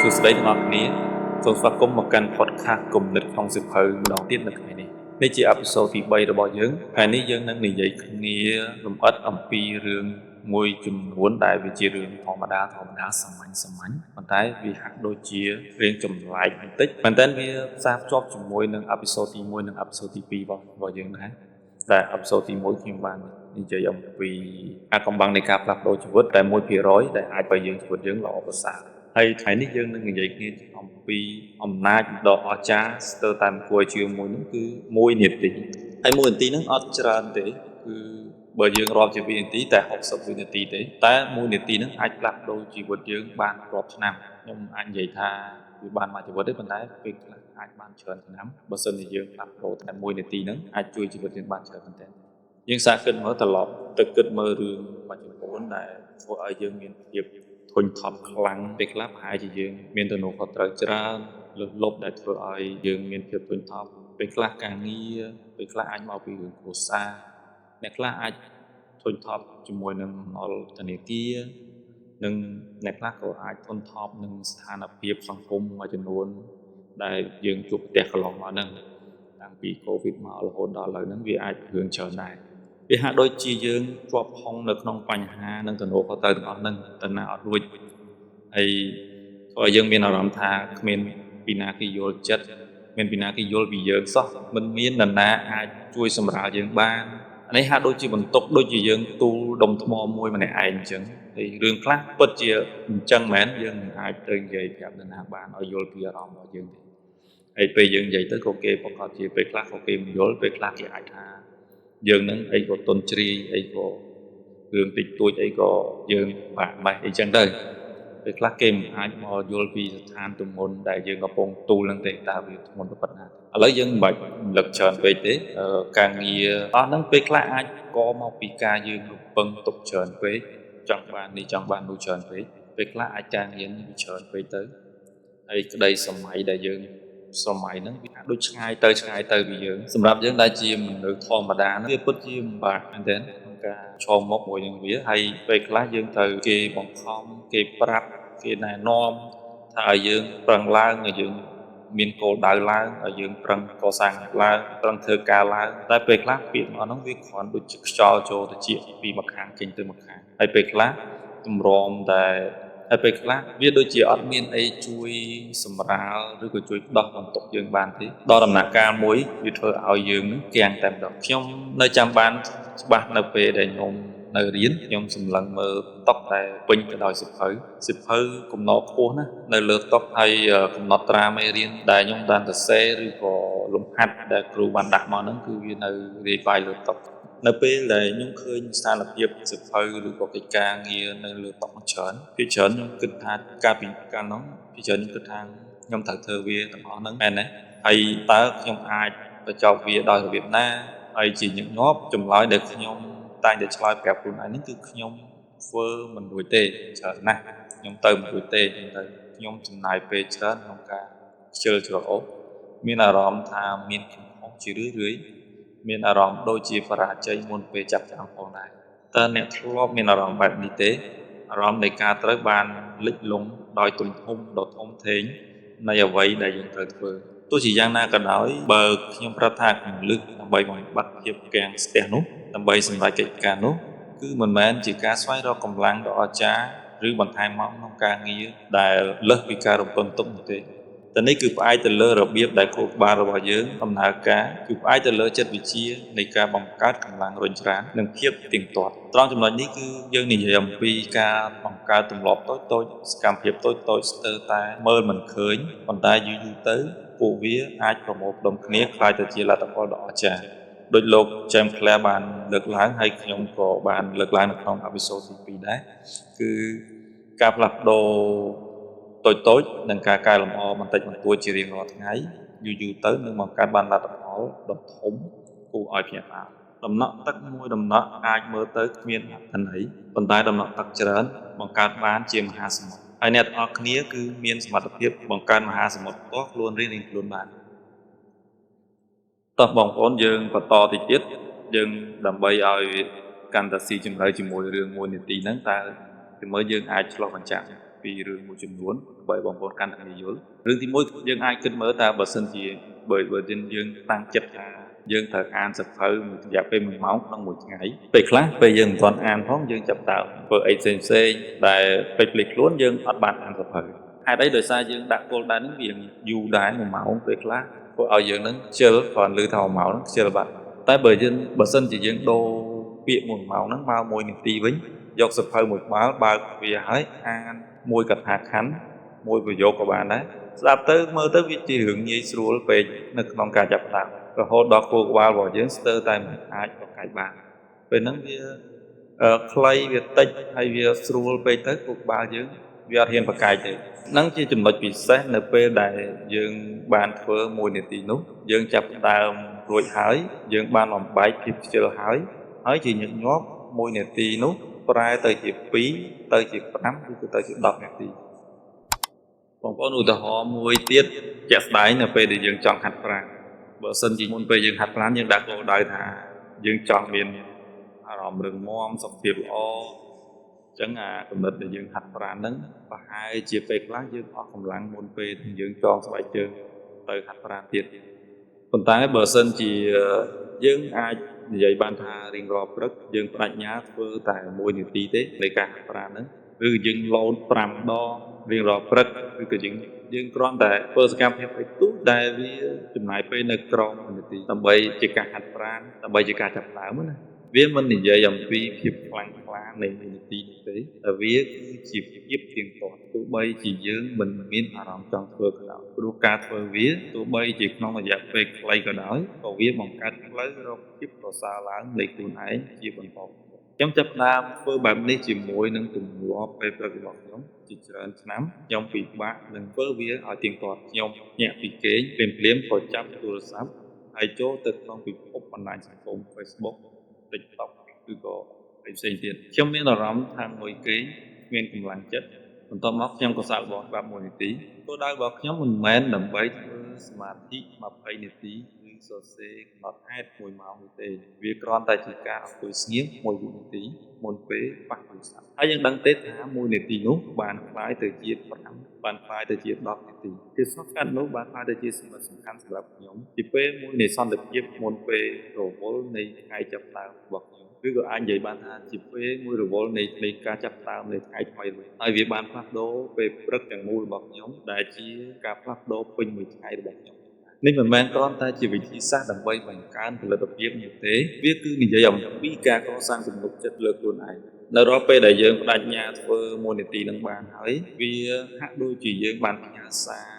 សួស្តីទាំងអស់គ្នាសូមស្វាគមន៍មកកាន់ podcast គំនិតក្នុងសិភៅម្ដងទៀតនៅថ្ងៃនេះនេះជាអេពីសូតទី3របស់យើងថ្ងៃនេះយើងនឹងនិយាយគ្នាលម្អិតអំពីរឿងមួយចំនួនដែលវាជារឿងធម្មតាសាមញ្ញប៉ុន្តែវាហាក់ដូចជារឿងចម្លែកបន្តិចប៉ុន្តែវាផ្សារភ្ជាប់ជាមួយនឹងអេពីសូតទី1និងអេពីសូតទី2របស់យើងដែរតែអេពីសូតទី1ខ្ញុំបាននិយាយអំពីអាកំបាំងនៃការផ្លាស់ប្ដូរជីវិតតែ 1% ដែលអាចឲ្យយើងជីវិតយើងល្អប្រសើរហើយថ្ងៃនេះយើងនឹងនិយាយគ្នាអំពីអំណាចដ៏អស្ចារ្យស្ទើរតែគួរឲ្យជឿមួយនោះគឺ1នាទីហើយ1នាទីហ្នឹងអត់ច្រើនទេគឺបើយើងរាប់ជាវិនាទីតែ60វិនាទីទេតែ1នាទីហ្នឹងអាចផ្លាស់ប្ដូរជីវិតយើងបានរាប់ឆ្នាំខ្ញុំអាចនិយាយថាវាបានមួយជីវិតទេប៉ុន្តែពេលខ្លះអាចបានច្រើនឆ្នាំបើសិនជាយើងផ្លាស់ប្ដូរតែ1នាទីហ្នឹងអាចជួយជីវិតយើងបានច្រើនមែនទែនយើងសាកគិតមើលត្រឡប់ទៅគិតមើលរឿងមួយចំនួនដែលធ្វើឲ្យយើងមានភាពធុញថប់ខ្លាំងពេលខ្លះប្រហែលជាយើងមានទំនួលខុសត្រូវច្រើនលើសលប់ដែលធ្វើឲ្យយើងមានភាពធុញថប់ពេលខ្លះការងារពេលខ្លះអាចមកពីរឿងគ្រួសារអ្នកខ្លះអាចធុញថប់ជាមួយនឹងបំណុលធនាគារនិងអ្នកខ្លះក៏អាចធុញថប់នឹងស្ថានភាពសង្គមមួយចំនួនដែលយើងជួបប្រទះកន្លងមកហ្នឹងតាំងពី COVID មករហូតដល់ឥឡូវហ្នឹងវាអាចរឿងច្រើនដែរវាហាក់ដូចជាយើងជាប់ហុងនៅក្នុងបញ្ហានិងទំនួលខុសត្រូវទាំងអស់ហ្នឹងតែណាអត់រួចហើយធ្វើឲ្យយើងមានអារម្មណ៍ថាគ្មានពីណាគេយល់ចិត្តមានពីណាគេយល់ពីយើងសោះមិនមាននរណាអាចជួយសម្រាលយើងបានអានេះហាក់ដូចជាបន្ទុកដូចជាយើងទូលដុំថ្មមួយម្នាក់ឯងអញ្ចឹងហើយរឿងខ្លះពិតជាអញ្ចឹងមែនយើងមិនអាចទៅនិយាយប្រាប់នរណាបានឲ្យយល់ពីអារម្មណ៍របស់យើងទេហើយពេលយើងនិយាយទៅក៏គេប្រកាសជាពេលខ្លះក៏គេមិនយល់ពេលខ្លះគេអាចថាយើងនឹងអីក៏ទន់ជ្រាយអីក៏រឿងតិចតួចអីក៏យើងបាក់បែកអីចឹងទៅពេលខ្លះគេមិនអាចមកយល់ពីស្ថានទម្ងន់ដែលយើងកំពុងទូលនឹងទេតើវាធ្ងន់ប៉ុណ្ណាឥឡូវយើងមិនបាច់រំលឹកច្រើនពេកទេការងារអស់ហ្នឹងពេលខ្លះអាចកមកពីការយើងរំពឹងទុកច្រើនពេកចង់បាននេះចង់បាននោះច្រើនពេកពេលខ្លះអាចការងារនេះវាច្រើនពេកទៅហើយក្តីសម័យដែលយើងសម័យហ្នឹងវាដូចឆ្ងាយទៅពីយើងសម្រាប់យើងដែលជាមនុស្សធម្មតាហ្នឹងវាពិតជាពិបាកមែនទែនក្នុងការឈរមុខមួយនឹងវាហើយពេលខ្លះយើងត្រូវគេបង្ខំគេប្រាប់គេណែនាំថាឲ្យយើងប្រឹងឡើងឲ្យយើងមានគោលដៅឡើងឲ្យយើងប្រឹងកសាងឡើងប្រឹងធ្វើការឡើងតែពេលខ្លះពាក្យហ្នឹងវាគ្រាន់ដូចជាខ្យល់ចូលទៅជាពីម្ខាងចេញទៅម្ខាងហើយពេលខ្លះទម្រាំតែហើយពេលខ្លះវាដូចជាអត់មានអីជួយសម្រាលឬក៏ជួយដោះបន្ទុកយើងបានទេដល់ដំណាក់កាលមួយវាធ្វើឲ្យយើងនឹងគាំងតែម្ដងខ្ញុំនៅចាំបានច្បាស់នៅពេលដែលខ្ញុំនៅរៀនខ្ញុំសម្លឹងមើលតុតែពេញទៅដោយសៀវភៅកំណត់ខ្ពស់ណានៅលើតុហើយកំណត់ត្រាមេរៀនដែលខ្ញុំបានសរសេរឬក៏លំហាត់ដែលគ្រូបានដាក់មកហ្នឹងគឺវានៅរាយប៉ាយលើតុនៅពេលដែលខ្ញុំឃើញស្ថានភាពសៀវភៅឬក៏កិច្ចការងារនៅលើតុច្រើនពីច្រើនខ្ញុំគិតថាកាលពីកាលនោះពីច្រើនខ្ញុំគិតថាខ្ញុំត្រូវធ្វើវាទាំងអស់ហ្នឹងមែនទេហើយតើខ្ញុំអាចបញ្ចប់វាដោយរបៀបណាហើយជាញឹកញាប់ចម្លើយដែលខ្ញុំតែងតែឆ្លើយប្រាប់ខ្លួនឯងហ្នឹងគឺខ្ញុំធ្វើមិនរួចទេច្រើនណាស់ខ្ញុំទៅមិនរួចទេខ្ញុំចំណាយពេលច្រើនក្នុងការខ្ជិលច្រអូសមានអារម្មណ៍ថាមានកំហុសជារឿយៗមានអារម្មណ៍ដូចជាបរាជ័យមុនពេលចាប់ផ្ដើមផងដែរតើអ្នកធ្លាប់មានអារម្មណ៍បែបនេះទេអារម្មណ៍នៃការត្រូវបានលិចលង់ដោយទំហំដ៏ធំធេងនៃអ្វីដែលយើងត្រូវធ្វើទោះជាយ៉ាងណាក៏ដោយបើខ្ញុំប្រាប់ថាគន្លឹះដើម្បីបំបត្តិភាពកាំងស្ទះនោះដើម្បីសម្រេចកិច្ចការនោះគឺមិនមែនជាការស្វែងរកកម្លាំងដ៏អស្ចារ្យឬបន្ថែមម៉ោងក្នុងការងារដែលលើសពីការរំពឹងទុកនោះទេតែនេះគឺផ្អែកទៅលើរបៀបដែលខួរក្បាលរបស់យើងដំណើរការគឺផ្អែកទៅលើចិត្តវិទ្យានៃការបង្កើតកម្លាំងរុញច្រាននិងភាពទៀងទាត់ត្រង់ចំណុចនេះគឺយើងនិយាយអំពីការបង្កើតទម្លាប់តូចៗសកម្មភាពតូចៗស្ទើរតែមើលមិនឃើញប៉ុន្តែយូរៗទៅពួកវាអាចប្រមូលផ្ដុំគ្នាក្លាយទៅជាលទ្ធផលដ៏អស្ចារ្យដោយលោក James Clear បានលើកឡើងហើយខ្ញុំក៏បានលើកឡើងនៅក្នុងអេពីសូតទី2ដែរគឺការផ្លាស់ប្ដូរតូចៗនិងការកែលម្អបន្តិចបន្តួចជារៀងរាល់ថ្ងៃយូរៗទៅនឹងបង្កើតបានលទ្ធផលដ៏ធំគួរឲ្យភ្ញាក់ផ្អើលដំណក់ទឹកមួយដំណក់អាចមើលទៅគ្មានអត្ថន័យប៉ុន្តែដំណក់ទឹកច្រើនបង្កើតបានជាមហាសមុទ្រហើយអ្នកទាំងអស់គ្នាគឺមានសមត្ថភាពបង្កើតមហាសមុទ្រផ្ទាល់ខ្លួនរៀងៗខ្លួនបានតោះបងប្អូនយើងបន្តតិចទៀតយើងដើម្បីឲ្យកាន់តែស៊ីជម្រៅជាមួយរឿង1នាទីហ្នឹងតើពីមើលយើងអាចឆ្លុះបញ្ចាំង ពីរឿងមួយចំនួនដើម្បីបងប្អូនកាន់តែងាយយល់រឿងទី1យើងអាចគិតមើលថាបើសិនជាបើយើងតាំងចិត្តថាយើងត្រូវអានសៀវភៅមួយរយៈពេល1ម៉ោងក្នុងមួយថ្ងៃពេលខ្លះពេលយើងមិនទាន់អានផងយើងចាប់ដើមធ្វើអីផ្សេងៗដែលពេចភ្លេចខ្លួនយើងអត់បានអានសៀវភៅហេតុអីដោយសារយើងដាក់គោលដៅហ្នឹងវាយូរដែរ1ម៉ោងពេលខ្លះធ្វើឲ្យយើងហ្នឹងខ្ជិលគ្រាន់ឮថា1ម៉ោងហ្នឹងខ្ជិលបាត់តែបើសិនជាយើងដូរពាក្យ1ម៉ោងហ្នឹងមក1នាទីវិញយកសៀវភៅមួយក្បាលបើកវាហើយអានមួយកថាខណ្ឌមួយប្រយោគក៏បានដែរស្ដាប់ទៅមើលទៅវាជារឿងងាយស្រួលពេកនៅក្នុងការចាប់ផ្ដើមរហូតដល់គោលក្បាលរបស់យើងស្ទើរតែមិនអាចប្រកែកបានពេលហ្នឹងវាខ្លីវាតិចហើយវាស្រួលពេកទៅគោលក្បាលយើងវាអត់ហ៊ានប្រកែកទេហ្នឹងជាចំណុចពិសេសនៅពេលដែលយើងបានធ្វើ1នាទីនោះយើងចាប់ផ្ដើមរួចហើយយើងបានបំបែកភាពខ្ជិលហើយជាញឹកញាប់1នាទីនោះប្រែទៅជា2ទៅជា5ឬទៅជា10នាទីបងប្អូនឧទាហរណ៍មួយទៀតជាក់ស្ដែងនៅពេលដែលយើងចង់ហាត់ប្រាណបើសិនជាមុនពេលយើងហាត់ប្រាណយើងដាក់គោលដៅថាយើងចង់មានអារម្មណ៍រឹងមាំសុខភាពល្អអញ្ចឹងអាកំណត់ដែលយើងហាត់ប្រាណហ្នឹងប្រហែលជាពេលខ្លះយើងអស់កម្លាំងមុនពេលយើងចងស្បែកជើងទៅហាត់ប្រាណទៀតប៉ុន្តែបើសិនជាយើងអាចនិយាយបានថារៀងរាល់ព្រឹកយើងបដិញ្ញាធ្វើតែ1នាទីទេនៃការហាត់ប្រាណហ្នឹងឬយើងលោត5ដងរៀងរាល់ព្រឹកឬក៏យើងគ្រាន់តែធ្វើសកម្មភាពតិចតួចដែលវាចំណាយពេលនៅក្រោម1នាទីដើម្បីជាការហាត់ប្រាណដើម្បីជាការចាប់ផ្ដើមណាវាមិននិយាយអំពីភាពខ្លាំងក្លានៃ1នាទីនេះទេតែវាគឺជាភាពទៀងទាត់ទោះបីជាយើងមិនមានអារម្មណ៍ចង់ធ្វើក៏ដោយព្រោះការធ្វើវាទោះបីជាក្នុងរយៈពេលខ្លីក៏ដោយក៏វាបង្កើតផ្លូវរកភាពប្រសើរឡើងនៃខ្លួនឯងជាបន្តខ្ញុំចាប់ផ្ដើមធ្វើបែបនេះជាមួយនឹងទម្លាប់ពេលព្រឹករបស់ខ្ញុំជាច្រើនឆ្នាំខ្ញុំពិបាកនឹងធ្វើវាឲ្យទៀងទាត់ខ្ញុំញាក់ពីគេងភ្លាមៗក៏ចាប់ទូរស័ព្ទហើយចូលទៅក្នុងពិភពបណ្ដាញសង្គម Facebook TikTok ឬក៏ផ្សេងទៀតខ្ញុំមានអារម្មណ៍ថាមួយគេងមានកម្លាំងចិត្តបន្ទាប់មកខ្ញុំក៏សាកល្បងច្បាប់1នាទីគោលដៅរបស់ខ្ញុំមិនមែនដើម្បីធ្វើសមាធិ20នាទីឬសរសេរកំណត់ហេតុ1ម៉ោងនោះទេវាគ្រាន់តែជាការអង្គុយស្ងៀម1វិនាទីមុនពេលប៉ះទូរស័ព្ទហើយយើងដឹងទេថា1នាទីនោះបានคล้ายទៅជា5បានคล้ายទៅជា10នាទីគឺសង្កាត់នោះបានคล้ายទៅជាសម្ខាន់សម្រាប់ខ្ញុំជាពេលមួយនៃសន្តិភាពមុនពេលរវល់នៃថ្ងៃចាប់ផ្ដើមរបស់ខ្ញុំឬក៏អាចនិយាយបានថាជាពេលមួយរវល់នៃការចាប់ផ្ដើមនៃថ្ងៃថ្មីមួយហើយវាបានផ្លាស់ប្ដូរពេលព្រឹកទាំងមូលរបស់ខ្ញុំដែលជាការផ្លាស់ប្ដូរពេញមួយថ្ងៃរបស់ខ្ញុំនេះមិនមែនគ្រាន់តែជាវិធីសាស្ត្រដើម្បីបង្កើនផលិតភាពនោះទេវាគឺនិយាយអំពីការកសាងទំនុកចិត្តលើខ្លួនឯងនៅរាល់ពេលដែលយើងបដិញ្ញាធ្វើ1នាទីនឹងបានហើយវាហាក់ដូចជាយើងបានផ្ញើសារ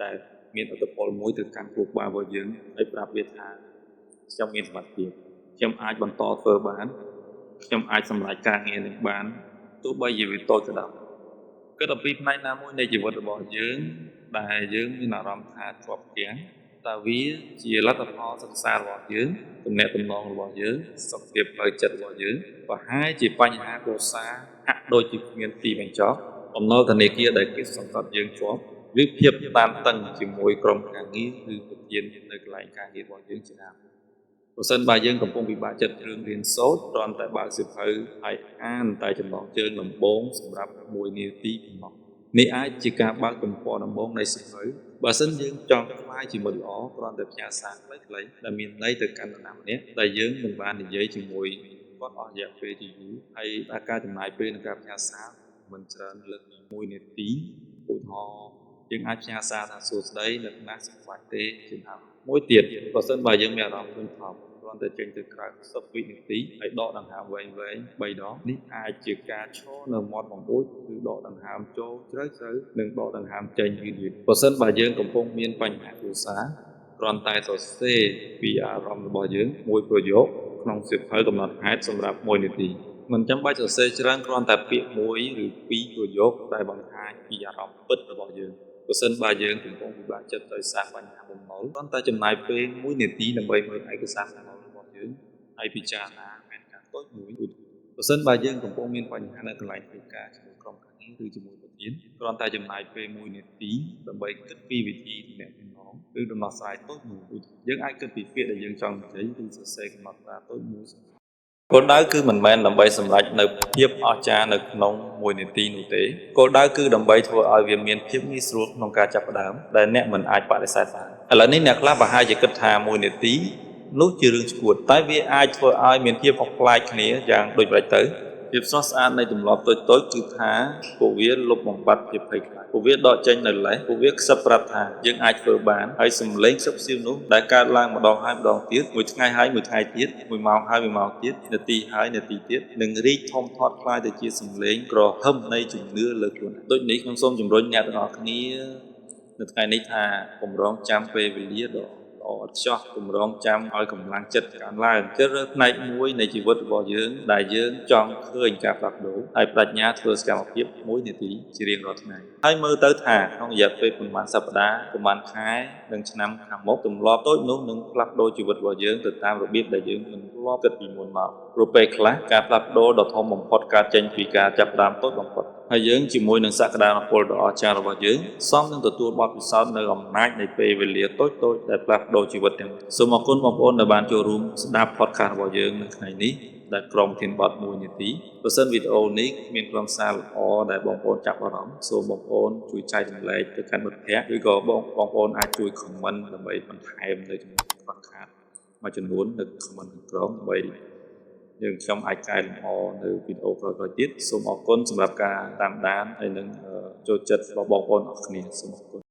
ដែលមានឥទ្ធិពលមួយទៅកាន់គូក្បាលរបស់យើងហើយប្រាប់វាថាខ្ញុំមានសមត្ថភាពខ្ញុំអាចបន្តធ្វើបានខ្ញុំអាចសម្រេចការងារនេះបានទោះបីជាវាតូចក៏ដោយគិតអំពីផ្នែកណាមួយនៃជីវិតរបស់យើងដែលយើងមានអារម្មណ៍ថាជាប់គាំងតើវាជាលទ្ធផលសិក្សារបស់យើងទំនាក់ទំនងរបស់យើងសុខភាពផ្លូវចិត្តរបស់យើងប្រហែលជាបញ្ហាគ្រួសារហាក់ដូចជាគ្មានទីបញ្ចប់បំណុលធនាគារដែលគេសង្កត់យើងជាប់ឬភាពតានតឹងជាមួយក្រុមការងារឬប្រធាននៅកន្លែងការងាររបស់យើងជាដើមប្រសិនបើយើងកំពុងពិបាកចិត្តរឿងរៀនសូត្រគ្រាន់តែបើកសៀវភៅហើយអានតែចំណងជើងដំបូងសម្រាប់1នាទីប៉ុណ្ណោះនេះអាចជាការបើកទំព័រដំបូងនៃសៀវភៅបើសិនយើងចង់ខ្លាយជាមិត្តល្អគ្រាន់តែផ្ញើសារខ្លីៗដែលមានន័យទៅកាន់នរណាម្នាក់ដែលយើងមិនបាននិយាយជាមួយគាត់អស់រយៈពេលជាយូរហើយដែលការចំណាយពេលក្នុងការផ្ញើសារមិនច្រើនលើសពី1នាទីឧទាហរណ៍យើងអាចផ្ញើសារថាសួស្តីនៅណាសុខសប្បាយទេជាដើមមួយទៀតបើសិនបើយើងមានអារម្មណ៍ធុញថប់គ្រាន់តែចេញទៅក្រៅ10វិនាទីហើយដកដង្ហើមវែងៗ3ដងនេះអាចជាការឈរនៅមាត់បង្អួចឬដកដង្ហើមចូលជ្រៅៗនិងដកដង្ហើមចេញយឺតៗបើសិនបើយើងកំពុងមានបញ្ហាគ្រួសារគ្រាន់តែសរសេរពីអារម្មណ៍របស់យើងមួយប្រយោគក្នុងសៀវភៅកំណត់ហេតុសម្រាប់1នាទីមិនចាំបាច់សរសេរច្រើនគ្រាន់តែពាក្យមួយឬពីរប្រយោគដែលបង្ហាញពីអារម្មណ៍ពិតរបស់យើងបើសិនបើយើងកំពុងពិបាកចិត្តដោយសារបញ្ហាបំណុលគ្រាន់តែចំណាយពេល1នាទីដើម្បីមើលឯកសារបំណុលរបស់យើងហើយពិចារណាផែនការតូចមួយបើសិនបើយើងកំពុងមានបញ្ហានៅកន្លែងធ្វើការជាមួយក្រុមការងារឬជាមួយប្រធានគ្រាន់តែចំណាយពេល1នាទីដើម្បីគិតពីវិធីទំនាក់ទំនងឬដំណោះស្រាយតូចមួយយើងអាចគិតពីពាក្យដែលយើងចង់និយាយឬសរសេរកំណត់ត្រាតូចមួយ គោលដៅគឺមិនមែនដើម្បីសម្រេចនូវភាពអស្ចារ្យនៅក្នុងមួយនាទីនោះទេគោលដៅគឺដើម្បីធ្វើឲ្យវាមានភាពងាយស្រួលក្នុងការចាប់ផ្ដើមដែលអ្នកមិនអាចបដិសេធបានឥឡូវនេះអ្នកខ្លះប្រហែលជាគិតថាមួយនាទីនោះជារឿងឆ្កួតតែវាអាចធ្វើឲ្យមានភាពខុសប្លែកគ្នាយ៉ាងដូចម្តេចទៅភាពស្រស់ស្អាតនៃទម្លាប់តូចៗគឺថាពួកវាលុបបំបាត់ភាពភ័យខ្លាចពួកវាដកចេញនៅលេសពួកវាខ្សឹបប្រាប់ថាយើងអាចធ្វើបានហើយសំឡេងខ្សឹបខ្សៀវនោះដែលកើតឡើងម្ដងហើយម្ដងទៀតមួយថ្ងៃហើយមួយថ្ងៃទៀតមួយម៉ោងហើយមួយម៉ោងទៀតនាទីហើយនាទីទៀតនឹងរីកធំធាត់ខ្លាយទៅជាសំឡេងក្រហឹមនៃជំនឿលើខ្លួនដូចនេះខ្ញុំសូមជំរុញអ្នកទាំងអស់គ្នានៅថ្ងៃនេះថាកម្រងចាំពេលវេលាដ៏ល្អឥតខ្ចោះកម្រងចាំឲ្យកម្លាំងចិត្តកើនឡើងគឺរើផ្នែកមួយនៃជីវិតរបស់យើងដែលយើងចង់ឃើញការផ្លាស់ប្ដូរហើយបញ្ញាធ្វើសកម្មភាព1នាទីជារៀងរាល់ថ្ងៃហើយមើលទៅថាក្នុងរយៈពេលប្រហែលសប្តាហ៍ប្រហែលខែនិងឆ្នាំខាងមុខទម្លាប់តូចនោះនឹងផ្លាស់ប្ដូរជីវិតរបស់យើងទៅតាមរបៀបដែលយើងមិនធ្លាប់គិតពីមុនមកព្រោះពេលខ្លះការផ្លាស់ប្ដូរដ៏ធំបំផុតកើតចេញពីការចាប់ផ្ដើមតូចបំផុតហើយយើងជាមួយនឹងសក្តានុពលដ៏អស្ចារ្យរបស់យើងសមនឹងទទួលបទពិសោធន៍នៅអំណាចនៃពេលវេលាតូចៗដែលផ្លាស់ប្ដូរជីវិតទាំងសូមអរគុណបងប្អូនដែលបានចូលរួមស្ដាប់ podcast របស់យើងនៅថ្ងៃនេះដែលក្រុមធានបទ1នាទីបើសិនវីដេអូនេះមានខ្លឹមសារល្អដែលបងប្អូនចាប់អារម្មណ៍សូមបងប្អូនជួយចែករំលែកទៅកាន់មិត្តភ័ក្តិឬក៏បងប្អូនអាចជួយ comment ដើម្បីបន្ថែមនៅចំណុចខ្វះខាតមួយចំនួននៅ comment ខាងក្រោមដើម្បីយើងខ្ញុំអាចកែលម្អនៅវីដេអូក្រោយៗទៀតសូមអរគុណសម្រាប់ការតាមដានហើយនឹងចូលចិត្តរបស់បងប្អូនអរគ្នាសូមអរគុណ